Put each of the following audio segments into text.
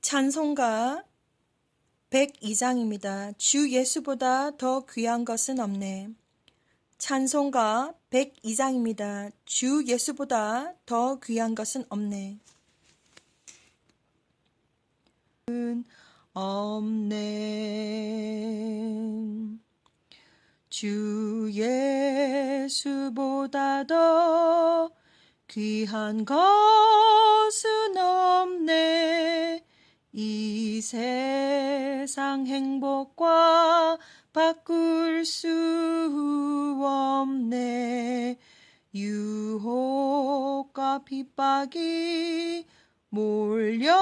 찬송가 102장입니다. 주 예수보다 더 귀한 것은 없네. 찬송가 102장입니다. 주 예수보다 더 귀한 것은 없네. 없네. 주 예수보다 더 귀한 것은 없네. 이 세상 행복과 바꿀 수 없네. 유혹과 핍박이 몰려와도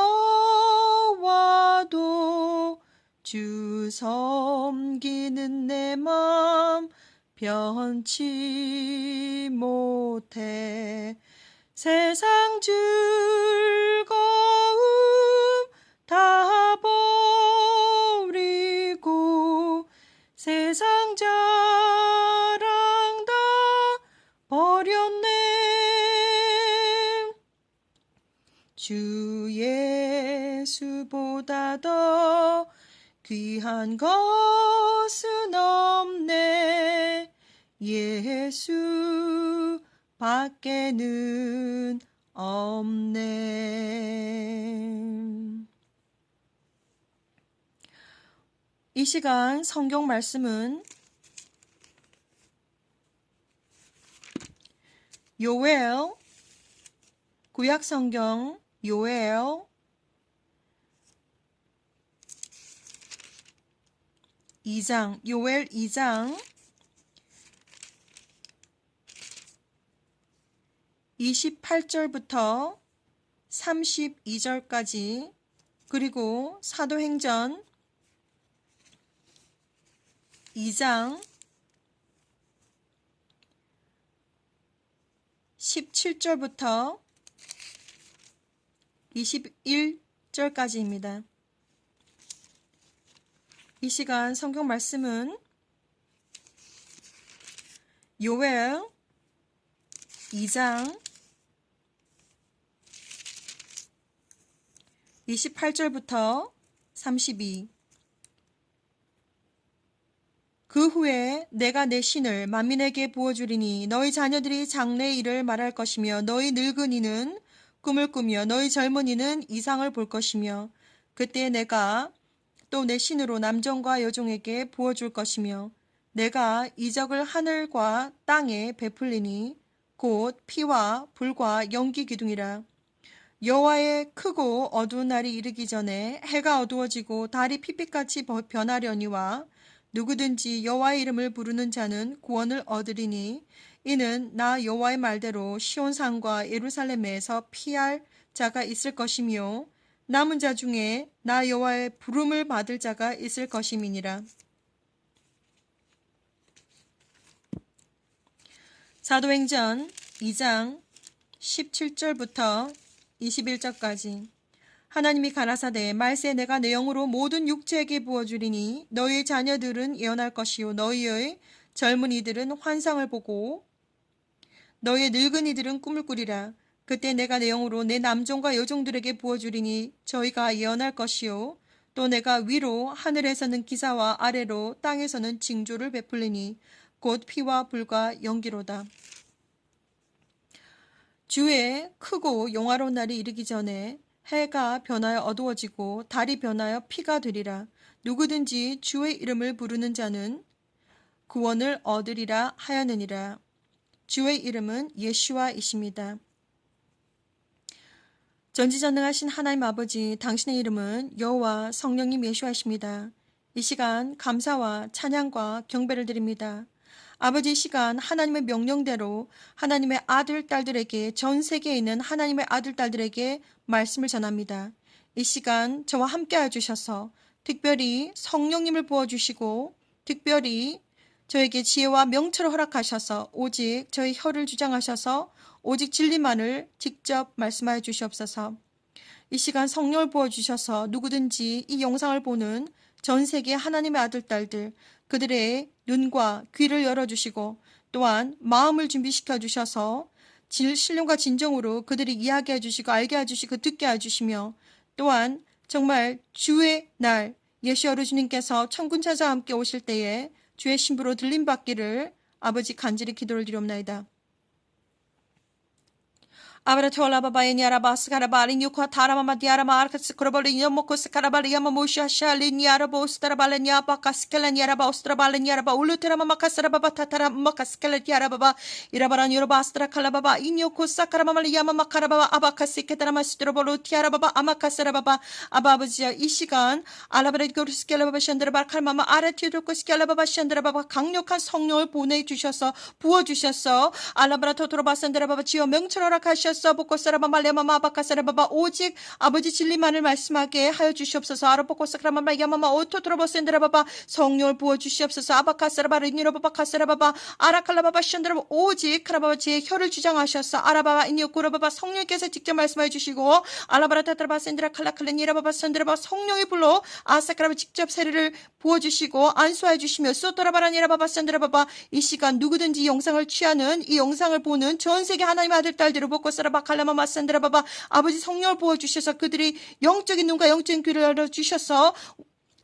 주 섬기는 내 맘 변치 못해. 세상 즐거움 다 버리고 세상 자랑 다 버렸네. 주 예수보다 더 귀한 것은 없네. 예수 밖에는 없네. 이 시간 성경 말씀은 요엘, 구약 성경 요엘 2장, 요엘 2장 28절부터 32절까지, 그리고 사도행전 2장 17절부터 21절까지입니다. 이 시간 성경 말씀은 요엘 2장 28절부터 32. 그 후에 내가 내 신을 만민에게 부어주리니 너희 자녀들이 장래의 일을 말할 것이며 너희 늙은이는 꿈을 꾸며 너희 젊은이는 이상을 볼 것이며 그때 내가 또 내 신으로 남종과 여종에게 부어줄 것이며 내가 이적을 하늘과 땅에 베풀리니 곧 피와 불과 연기 기둥이라. 여호와의 크고 어두운 날이 이르기 전에 해가 어두워지고 달이 핏빛같이 변하려니와 누구든지 여호와의 이름을 부르는 자는 구원을 얻으리니 이는 나 여호와의 말대로 시온산과 예루살렘에서 피할 자가 있을 것이며 남은 자 중에 나 여호와의 부름을 받을 자가 있을 것임이니라. 사도행전 2장 17절부터 21절까지. 하나님이 가라사대 말세 내가 내 영으로 모든 육체에게 부어주리니 너희의 자녀들은 예언할 것이요 너희의 젊은이들은 환상을 보고 너희의 늙은이들은 꿈을 꾸리라. 그때 내가 내 영으로 내 남종과 여종들에게 부어주리니 저희가 예언할 것이요 또 내가 위로 하늘에서는 기사와 아래로 땅에서는 징조를 베풀리니 곧 피와 불과 연기로다. 주의 크고 영화로운 날이 이르기 전에 해가 변하여 어두워지고 달이 변하여 피가 되리라. 누구든지 주의 이름을 부르는 자는 구원을 얻으리라 하였느니라. 주의 이름은 예슈아이십니다. 전지전능하신 하나님 아버지, 당신의 이름은 여호와 성령님 예슈아이십니다. 이 시간 감사와 찬양과 경배를 드립니다. 아버지, 이 시간 하나님의 명령대로 하나님의 아들, 딸들에게, 전 세계에 있는 하나님의 아들, 딸들에게 말씀을 전합니다. 이 시간 저와 함께 해주셔서 특별히 성령님을 부어주시고 특별히 저에게 지혜와 명철을 허락하셔서 오직 저의 혀를 주장하셔서 오직 진리만을 직접 말씀하여 주시옵소서. 이 시간 성령을 부어주셔서 누구든지 이 영상을 보는 전 세계 하나님의 아들, 딸들, 그들의 눈과 귀를 열어주시고 또한 마음을 준비시켜 주셔서 신령과 진정으로 그들이 이야기해 주시고 알게 해 주시고 듣게 해 주시며 또한 정말 주의 날 예수 어르신님께서 천군천사와 함께 오실 때에 주의 신부로 들림받기를 아버지 간절히 기도를 드리옵나이다. 아브라토라바바이니 아라바스카라바린 유카 타라마마 디아라마 아르카스크로벌리 여모코스카라발리 야마모샤샬리니 아라보스타라발레니 아바카스켈레니 아라바오스트라발레니 아라바 울루테라마마카스라바바 타타라마카스켈레티 아라바바 이라바란 유로바스트라칼라바바 인요코사카라마말리 야마마카라바바 아바카시케타라마스트로볼루 티아라바바 아마카스라바바 아바아버지여 이 시간 알라바레고르스켈라바바 샨드라바 칼마마 아라티도코스켈라바바 샨드라바바 강력한 성령을 보내주셔서 부어주셔서 알라바라토토로바산드라바바 지어 명철하라 하셔서 보코사라바말레마마바카사라바바 오직 아버지 진리만을 말씀하게 하여 주시옵소서. 아로보코사라마마 야마마 오토토로바센드라바바 성령을 부어 주시옵소서. 아바카사라바 리니로바바카사라바바 아라칼라바바 션드라바 오직 카라바바 제 혀를 주장하셔서 아라바바 이니오쿠라바바 성령께서 직접 말씀해 주시고 알라바라타타라바센드라 칼라칼레니라바바 선드라바 성령이 불러 아사카라바 직접 세례를 부어 주시고 안수해 주시며 소토라바라니라바바 선드라바바 이 시간 누구든지 이 영상을 취하는 이 영상을 보는 전 세계 하나님의 아들 딸들을 보코사라바 칼라마마 산드라바바 아버지 성령을 부어주셔서 그들이 영적인 눈과 영적인 귀를 열어주셔서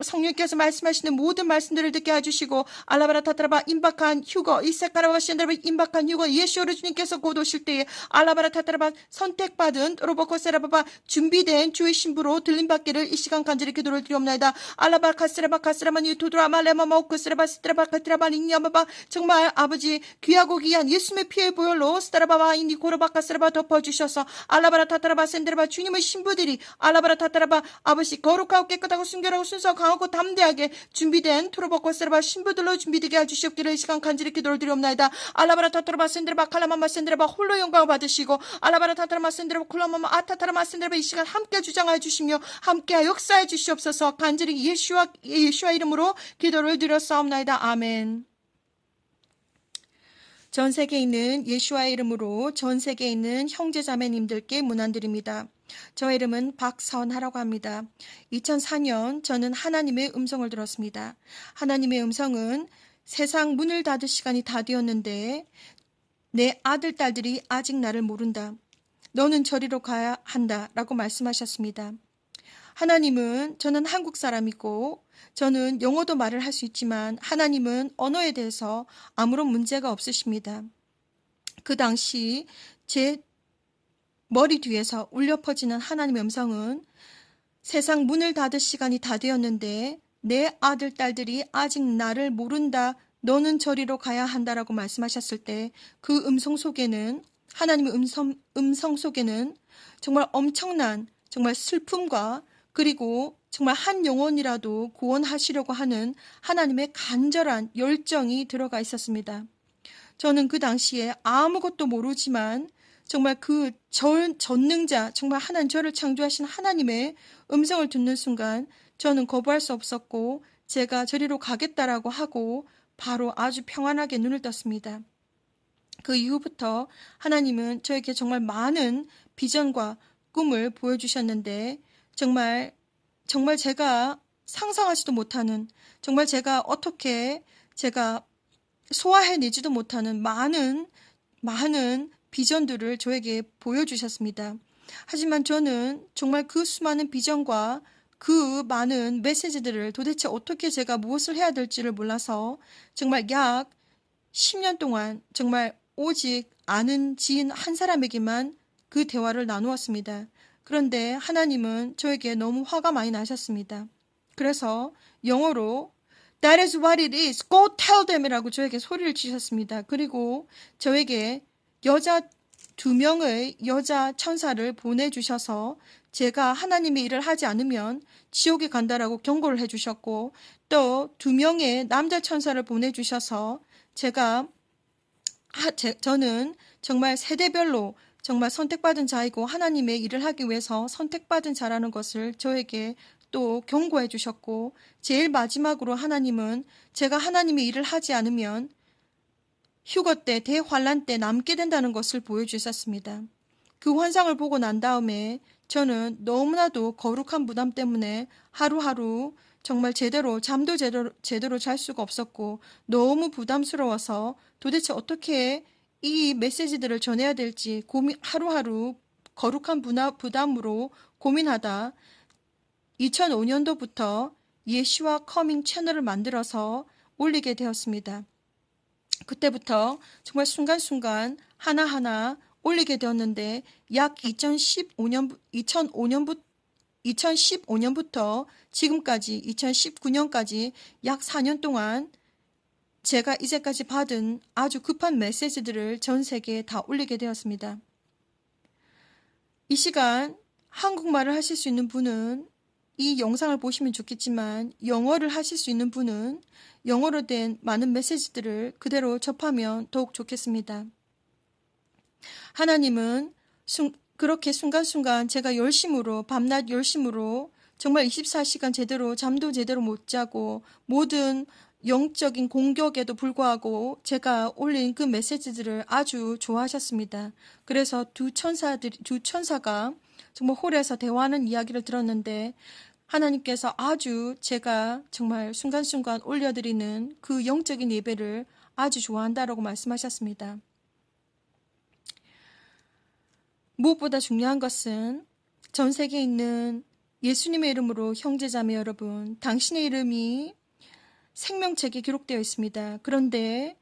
성령께서 말씀하시는 모든 말씀들을 듣게 해주시고 알라바라타타라바 임박한 휴거 이세카라바 시안드라바 임박한 휴거 예수를 주님께서 곧 오실 때에 알라바라타타라바 선택받은 로보코세라바바 준비된 주의 신부로 들림받기를 이 시간 간절히 기도를 드리옵나이다. 알라바카스라바 카스라만 유토드라말레마마 오크스라바 스트라바 카트라바 링야마바 정말 아버지 귀하고 귀한 예수님의 피의 보혈로 스타라바바 인디코로바카스라바 덮어주셔서 알라바라타타라바 센드라바 주님의 신부들이 알라바라타타라바 아버지 거룩하고 깨끗하고 순결하고 순수하고 강하고 담대하게 준비된 투로보코스라바 신부들로 준비되게 해주시옵기를 이 시간 간절히 기도를 드리옵나이다. 알라바라타타라바 센드라바 칼라마마 센드라바 홀로 영광을 받으시고 알라바라타타라마 센드라바 콜라마마 아타타라마 센드라바 이 시간 함께 주장하여 주시며 함께 역사해 주시옵소서. 간절히 예수와 이름으로 기도를 드렸사옵나이다. 아멘. 전 세계에 있는 예수와의 이름으로 전 세계에 있는 형제자매님들께 문안드립니다. 저 이름은 박선하라고 합니다. 2004년 저는 하나님의 음성을 들었습니다. 하나님의 음성은 세상 문을 닫을 시간이 다 되었는데 내 아들, 딸들이 아직 나를 모른다. 너는 저리로 가야 한다. 라고 말씀하셨습니다. 하나님은 저는 한국 사람이고 저는 영어도 말을 할 수 있지만 하나님은 언어에 대해서 아무런 문제가 없으십니다. 그 당시 제 머리 뒤에서 울려 퍼지는 하나님의 음성은 세상 문을 닫을 시간이 다 되었는데 내 아들, 딸들이 아직 나를 모른다. 너는 저리로 가야 한다라고 말씀하셨을 때 그 음성 속에는 하나님의 음성 속에는 정말 엄청난 정말 슬픔과 그리고 정말 한 영혼이라도 구원하시려고 하는 하나님의 간절한 열정이 들어가 있었습니다. 저는 그 당시에 아무것도 모르지만 정말 그 전능자, 정말 하나님 저를 창조하신 하나님의 음성을 듣는 순간 저는 거부할 수 없었고 제가 저리로 가겠다라고 하고 바로 아주 평안하게 눈을 떴습니다. 그 이후부터 하나님은 저에게 정말 많은 비전과 꿈을 보여주셨는데 정말 제가 상상하지도 못하는 정말 제가 어떻게 제가 소화해내지도 못하는 많은 비전들을 저에게 보여주셨습니다. 하지만 저는 정말 그 수많은 비전과 그 많은 메시지들을 도대체 어떻게 제가 무엇을 해야 될지를 몰라서 정말 약 10년 동안 정말 오직 아는 지인 한 사람에게만 그 대화를 나누었습니다. 그런데 하나님은 저에게 너무 화가 많이 나셨습니다. 그래서 영어로 That is what it is. Go tell them 이라고 저에게 소리를 치셨습니다. 그리고 저에게 여자 2명의 여자 천사를 보내주셔서 제가 하나님의 일을 하지 않으면 지옥에 간다라고 경고를 해주셨고 또 2명의 남자 천사를 보내주셔서 저는 정말 세대별로 정말 선택받은 자이고 하나님의 일을 하기 위해서 선택받은 자라는 것을 저에게 또 경고해 주셨고 제일 마지막으로 하나님은 제가 하나님의 일을 하지 않으면 휴거 때 대환란 때 남게 된다는 것을 보여주셨습니다. 그 환상을 보고 난 다음에 저는 너무나도 거룩한 부담 때문에 하루하루 정말 잠도 제대로 잘 수가 없었고 너무 부담스러워서 도대체 어떻게 이 메시지들을 전해야 될지 하루하루 거룩한 부담으로 고민하다 2005년도부터 예시와 커밍 채널을 만들어서 올리게 되었습니다. 그때부터 정말 순간순간 하나하나 올리게 되었는데 약 2015년부터 지금까지 2019년까지 약 4년 동안 제가 이제까지 받은 아주 급한 메시지들을 전 세계에 다 올리게 되었습니다. 이 시간 한국말을 하실 수 있는 분은 이 영상을 보시면 좋겠지만 영어를 하실 수 있는 분은 영어로 된 많은 메시지들을 그대로 접하면 더욱 좋겠습니다. 하나님은 그렇게 순간순간 제가 밤낮 열심으로 정말 24시간 제대로 잠도 제대로 못 자고 모든 영적인 공격에도 불구하고 제가 올린 그 메시지들을 아주 좋아하셨습니다. 그래서 두 천사가 정말 홀에서 대화하는 이야기를 들었는데 하나님께서 아주 제가 정말 순간순간 올려드리는 그 영적인 예배를 아주 좋아한다라고 말씀하셨습니다. 무엇보다 중요한 것은 전 세계에 있는 예수님의 이름으로 형제자매 여러분, 당신의 이름이 생명책에 기록되어 있습니다. 그런데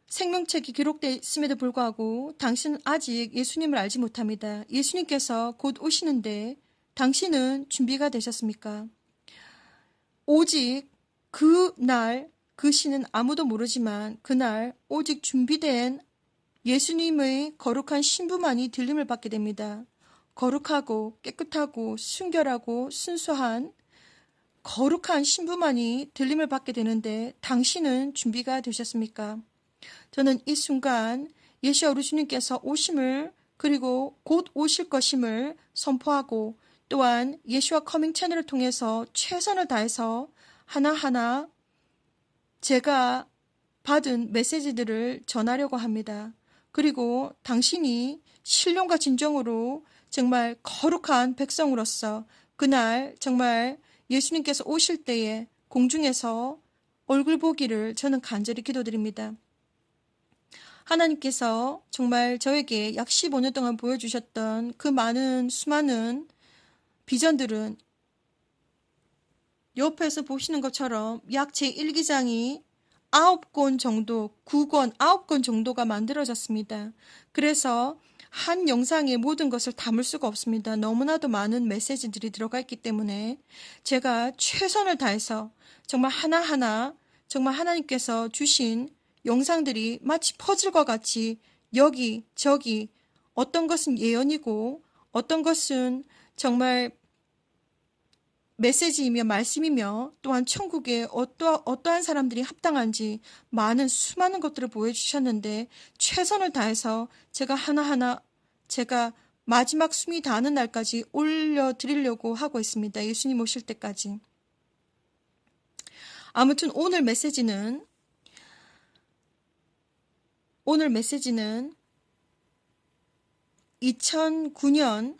생명책이 기록되어 있음에도 불구하고 당신은 아직 예수님을 알지 못합니다. 예수님께서 곧 오시는데 당신은 준비가 되셨습니까? 오직 그날, 그 시는 아무도 모르지만 그날 오직 준비된 예수님의 거룩한 신부만이 들림을 받게 됩니다. 거룩하고 깨끗하고 순결하고 순수한 거룩한 신부만이 들림을 받게 되는데 당신은 준비가 되셨습니까? 저는 이 순간 예시와 우리 주님께서 오심을 그리고 곧 오실 것임을 선포하고 또한 예시와 커밍 채널을 통해서 최선을 다해서 하나하나 제가 받은 메시지들을 전하려고 합니다. 그리고 당신이 신령과 진정으로 정말 거룩한 백성으로서 그날 정말 예수님께서 오실 때에 공중에서 얼굴 보기를 저는 간절히 기도드립니다. 하나님께서 정말 저에게 약 15년 동안 보여주셨던 그 수많은 비전들은 옆에서 보시는 것처럼 약 제1기장이 9권 정도가 만들어졌습니다. 그래서 한 영상에 모든 것을 담을 수가 없습니다. 너무나도 많은 메시지들이 들어가 있기 때문에 제가 최선을 다해서 정말 하나하나 정말 하나님께서 주신 영상들이 마치 퍼즐과 같이 여기 저기 어떤 것은 예언이고 어떤 것은 정말 메시지이며 말씀이며 또한 천국에 어떠한 사람들이 합당한지 수많은 것들을 보여주셨는데 최선을 다해서 제가 하나하나 제가 마지막 숨이 닿는 날까지 올려드리려고 하고 있습니다. 예수님 오실 때까지. 아무튼 오늘 메시지는 2009년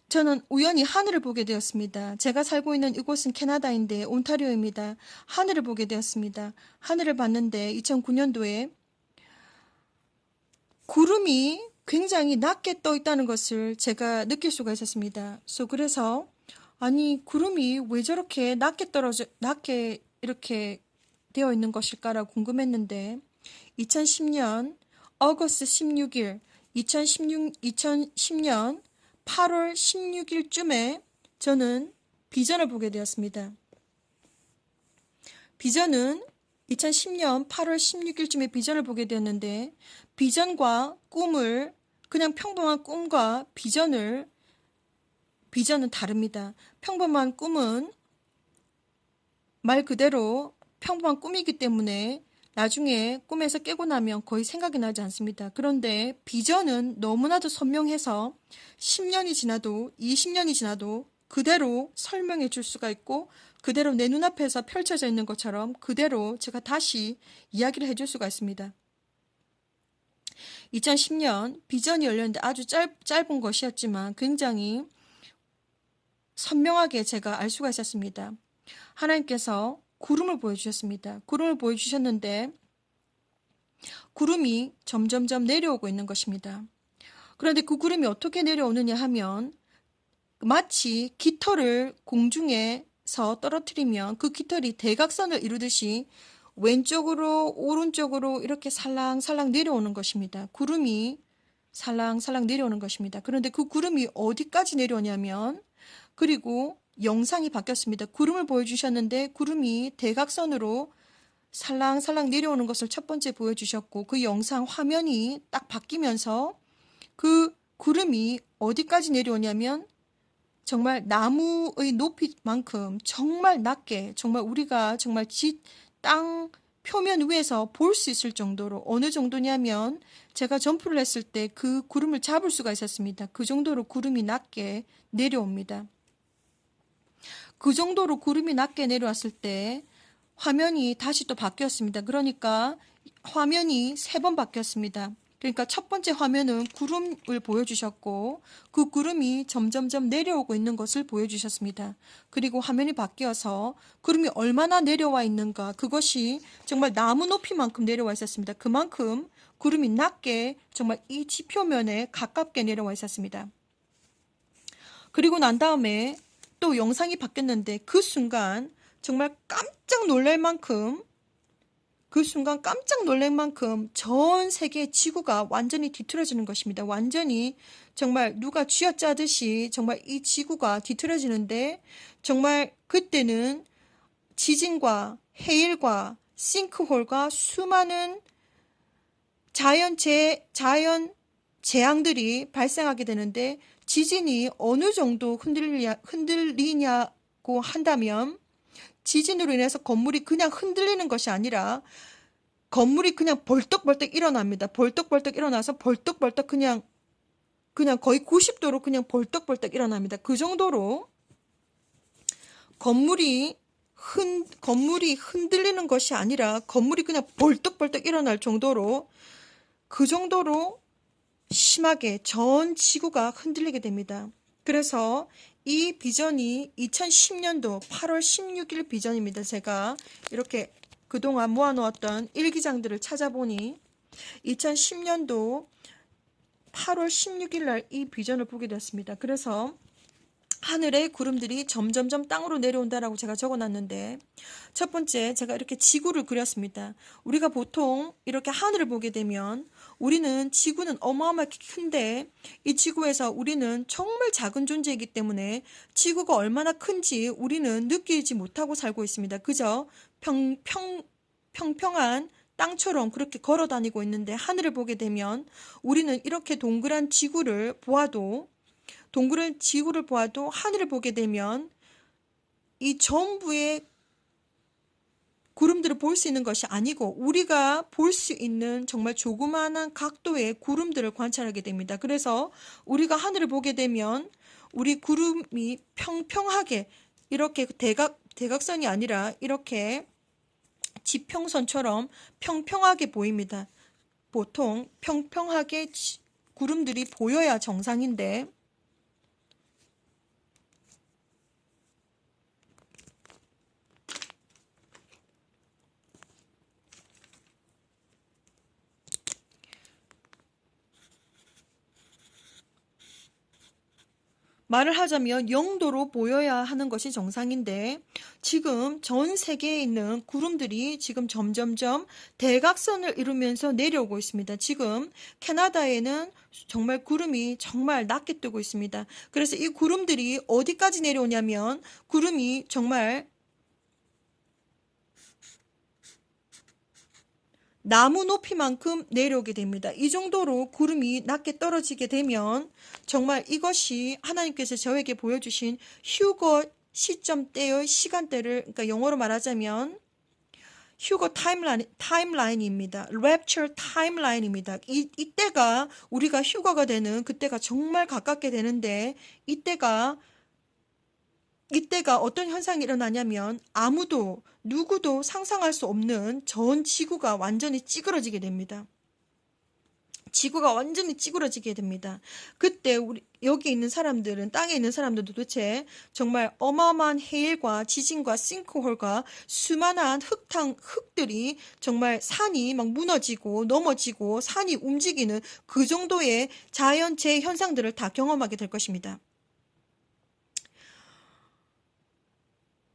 저는 우연히 하늘을 보게 되었습니다. 제가 살고 있는 이곳은 캐나다인데 온타리오입니다. 하늘을 보게 되었습니다. 하늘을 봤는데 2009년도에 구름이 굉장히 낮게 떠 있다는 것을 제가 느낄 수가 있었습니다. 그래서 아니 구름이 왜 저렇게 낮게 이렇게 되어 있는 것일까라고 궁금했는데 2010년 어거스트 16일 2010년 8월 16일쯤에 저는 비전을 보게 되었습니다. 비전은 2010년 8월 16일쯤에 비전을 보게 되었는데 비전과 꿈을 그냥 평범한 꿈과 비전은 다릅니다. 평범한 꿈은 말 그대로 평범한 꿈이기 때문에 나중에 꿈에서 깨고 나면 거의 생각이 나지 않습니다. 그런데 비전은 너무나도 선명해서 10년이 지나도 20년이 지나도 그대로 설명해 줄 수가 있고 그대로 내 눈앞에서 펼쳐져 있는 것처럼 그대로 제가 다시 이야기를 해줄 수가 있습니다. 2010년 비전이 열렸는데 아주 짧은 것이었지만 굉장히 선명하게 제가 알 수가 있었습니다. 하나님께서 구름을 보여주셨습니다. 구름을 보여주셨는데 구름이 점점점 내려오고 있는 것입니다. 그런데 그 구름이 어떻게 내려오느냐 하면 마치 깃털을 공중에 떨어뜨리면 그 깃털이 대각선을 이루듯이 왼쪽으로 오른쪽으로 이렇게 살랑살랑 내려오는 것입니다. 구름이 살랑살랑 내려오는 것입니다. 그런데 그 구름이 어디까지 내려오냐면, 그리고 영상이 바뀌었습니다. 구름을 보여주셨는데 구름이 대각선으로 살랑살랑 내려오는 것을 첫 번째 보여주셨고, 그 영상 화면이 딱 바뀌면서 그 구름이 어디까지 내려오냐면 정말 나무의 높이만큼 정말 낮게, 정말 우리가 정말 땅 표면 위에서 볼 수 있을 정도로, 어느 정도냐면 제가 점프를 했을 때 그 구름을 잡을 수가 있었습니다. 그 정도로 구름이 낮게 내려옵니다. 그 정도로 구름이 낮게 내려왔을 때 화면이 다시 또 바뀌었습니다. 그러니까 화면이 3번 바뀌었습니다. 그러니까 첫 번째 화면은 구름을 보여주셨고, 그 구름이 점점점 내려오고 있는 것을 보여주셨습니다. 그리고 화면이 바뀌어서 구름이 얼마나 내려와 있는가, 그것이 정말 나무 높이만큼 내려와 있었습니다. 그만큼 구름이 낮게 정말 이 지표면에 가깝게 내려와 있었습니다. 그리고 난 다음에 또 영상이 바뀌었는데, 그 순간 정말 깜짝 놀랄 만큼, 전 세계 지구가 완전히 뒤틀어지는 것입니다. 완전히 정말 누가 쥐어짜듯이 정말 이 지구가 뒤틀어지는데, 정말 그때는 지진과 해일과 싱크홀과 수많은 자연 재앙들이 발생하게 되는데, 지진이 어느 정도 흔들리냐고 한다면, 지진으로 인해서 건물이 그냥 흔들리는 것이 아니라 건물이 그냥 벌떡벌떡 일어납니다. 벌떡벌떡 일어나서 벌떡벌떡 그냥 거의 90도로 그냥 벌떡벌떡 일어납니다. 그 정도로 건물이 흔들리는 것이 아니라 건물이 그냥 벌떡벌떡 일어날 정도로, 그 정도로 심하게 전 지구가 흔들리게 됩니다. 그래서 이 비전이 2010년도 8월 16일 비전입니다. 제가 이렇게 그동안 모아놓았던 일기장들을 찾아보니 2010년도 8월 16일 날 이 비전을 보게 되었습니다. 그래서 하늘의 구름들이 점점점 땅으로 내려온다라고 제가 적어놨는데, 첫 번째 제가 이렇게 지구를 그렸습니다. 우리가 보통 이렇게 하늘을 보게 되면 우리는 지구는 어마어마하게 큰데, 이 지구에서 우리는 정말 작은 존재이기 때문에 지구가 얼마나 큰지 우리는 느끼지 못하고 살고 있습니다. 그저 평평한 땅처럼 그렇게 걸어 다니고 있는데, 하늘을 보게 되면 우리는 이렇게 동그란 지구를 보아도 하늘을 보게 되면 이 전부의 구름들을 볼 수 있는 것이 아니고, 우리가 볼 수 있는 정말 조그마한 각도의 구름들을 관찰하게 됩니다. 그래서 우리가 하늘을 보게 되면 우리 구름이 평평하게 이렇게 대각선이 아니라 이렇게 지평선처럼 평평하게 보입니다. 보통 평평하게 구름들이 보여야 정상인데, 말을 하자면 0도로 보여야 하는 것이 정상인데, 지금 전 세계에 있는 구름들이 지금 점점점 대각선을 이루면서 내려오고 있습니다. 지금 캐나다에는 정말 구름이 정말 낮게 뜨고 있습니다. 그래서 이 구름들이 어디까지 내려오냐면, 구름이 정말 나무 높이만큼 내려오게 됩니다. 이 정도로 구름이 낮게 떨어지게 되면 정말 이것이 하나님께서 저에게 보여주신 휴거 시점대의 시간대를, 그러니까 영어로 말하자면 휴거 타임라인입니다. 랩처 타임라인입니다. 이때가 우리가 휴거가 되는 그때가 정말 가깝게 되는데, 이때가 어떤 현상이 일어나냐면 누구도 상상할 수 없는 전 지구가 완전히 찌그러지게 됩니다. 그때 여기 있는 사람들은, 땅에 있는 사람들도 도대체 정말 어마어마한 해일과 지진과 싱크홀과 수많은 흙들이, 정말 산이 막 무너지고 넘어지고 산이 움직이는 그 정도의 자연재해 현상들을 다 경험하게 될 것입니다.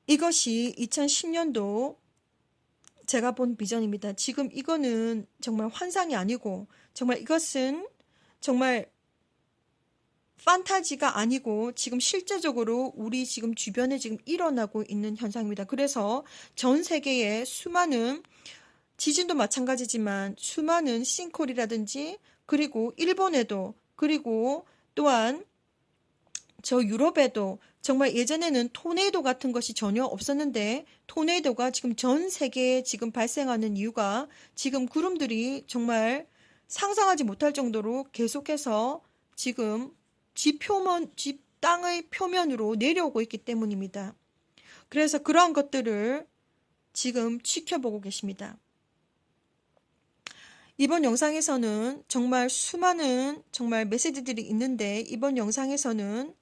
이것이 2010년도 제가 본 비전입니다. 지금 이거는 정말 환상이 아니고 정말 이것은 정말 판타지가 아니고 지금 실제적으로 우리 지금 주변에 지금 일어나고 있는 현상입니다. 그래서 전 세계의 수많은 지진도 마찬가지지만 수많은 싱크홀이라든지 그리고 일본에도 그리고 또한 저 유럽에도 정말 예전에는 토네이도 같은 것이 전혀 없었는데 토네이도가 지금 전 세계에 지금 발생하는 이유가 지금 구름들이 정말 상상하지 못할 정도로 계속해서 지금 집 땅의 표면으로 내려오고 있기 때문입니다. 그래서 그러한 것들을 지금 지켜보고 계십니다. 이번 영상에서는 정말 수많은 정말 메시지들이 있는데 이번 영상에서는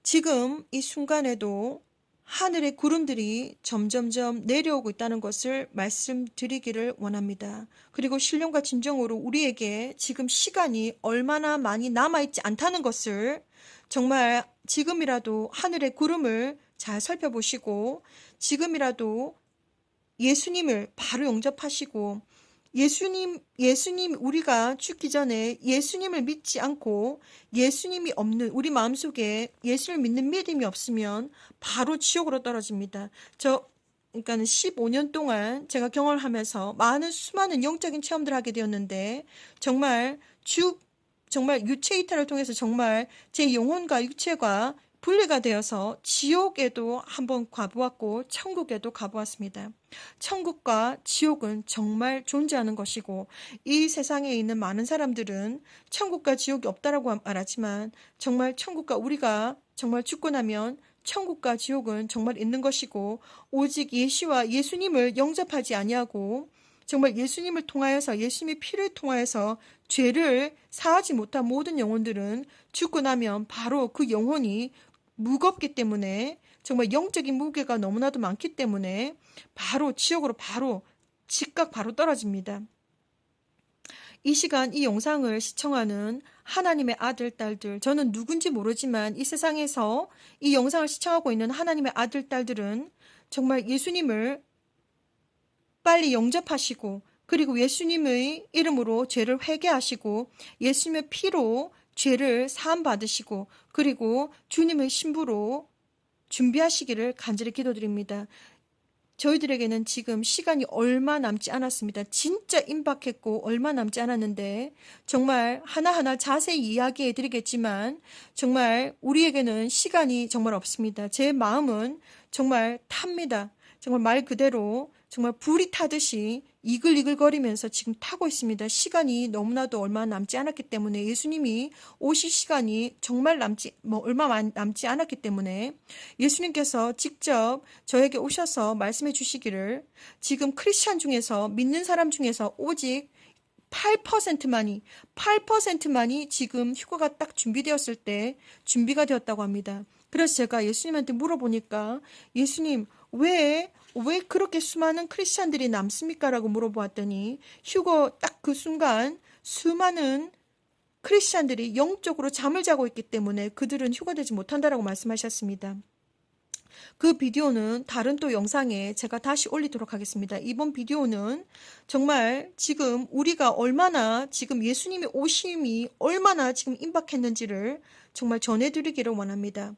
지금 이 순간에도 하늘의 구름들이 점점점 내려오고 있다는 것을 말씀드리기를 원합니다. 그리고 신령과 진정으로 우리에게 지금 시간이 얼마나 많이 남아있지 않다는 것을 정말 지금이라도 하늘의 구름을 잘 살펴보시고 지금이라도 예수님을 바로 영접하시고 예수님, 우리가 죽기 전에 예수님을 믿지 않고 예수님이 없는 우리 마음속에 예수를 믿는 믿음이 없으면 바로 지옥으로 떨어집니다. 그러니까는 15년 동안 제가 경험하면서 수많은 영적인 체험들을 하게 되었는데 정말 유체 이탈을 통해서 정말 제 영혼과 육체가 분리가 되어서 지옥에도 한번 가보았고 천국에도 가보았습니다. 천국과 지옥은 정말 존재하는 것이고 이 세상에 있는 많은 사람들은 천국과 지옥이 없다라고 말하지만 정말 천국과 우리가 정말 죽고 나면 천국과 지옥은 정말 있는 것이고 오직 예수님을 영접하지 아니하고 정말 예수님을 통하여서 예수님의 피를 통하여서 죄를 사하지 못한 모든 영혼들은 죽고 나면 바로 그 영혼이 무겁기 때문에 정말 영적인 무게가 너무나도 많기 때문에 바로 지옥으로 즉각 떨어집니다. 이 시간 이 영상을 시청하는 하나님의 아들, 딸들, 저는 누군지 모르지만 이 세상에서 이 영상을 시청하고 있는 하나님의 아들, 딸들은 정말 예수님을 빨리 영접하시고 그리고 예수님의 이름으로 죄를 회개하시고 예수님의 피로 죄를 사함 받으시고 그리고 주님의 신부로 준비하시기를 간절히 기도드립니다. 저희들에게는 지금 시간이 얼마 남지 않았습니다. 진짜 임박했고 얼마 남지 않았는데 정말 하나하나 자세히 이야기해 드리겠지만 정말 우리에게는 시간이 정말 없습니다. 제 마음은 정말 탑니다. 정말 말 그대로 정말 불이 타듯이 이글이글거리면서 지금 타고 있습니다. 시간이 너무나도 얼마 남지 않았기 때문에 예수님이 오실 시간이 정말 얼마 남지 않았기 때문에 예수님께서 직접 저에게 오셔서 말씀해 주시기를 지금 크리스찬 중에서 믿는 사람 중에서 오직 8%만이 지금 휴가가 딱 준비되었을 때 준비가 되었다고 합니다. 그래서 제가 예수님한테 물어보니까 예수님 왜 그렇게 수많은 크리스찬들이 남습니까? 라고 물어보았더니 휴거 딱 그 순간 수많은 크리스찬들이 영적으로 잠을 자고 있기 때문에 그들은 휴거되지 못한다라고 말씀하셨습니다. 그 비디오는 다른 또 영상에 제가 다시 올리도록 하겠습니다. 이번 비디오는 정말 지금 우리가 얼마나 지금 예수님의 오심이 얼마나 지금 임박했는지를 정말 전해드리기를 원합니다.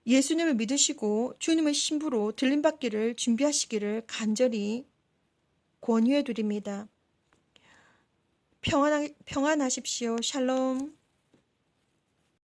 예수님을 믿으시고 주님의 신부로 들림받기를 준비하시기를 간절히 권유해 드립니다. 평안하십시오. 샬롬.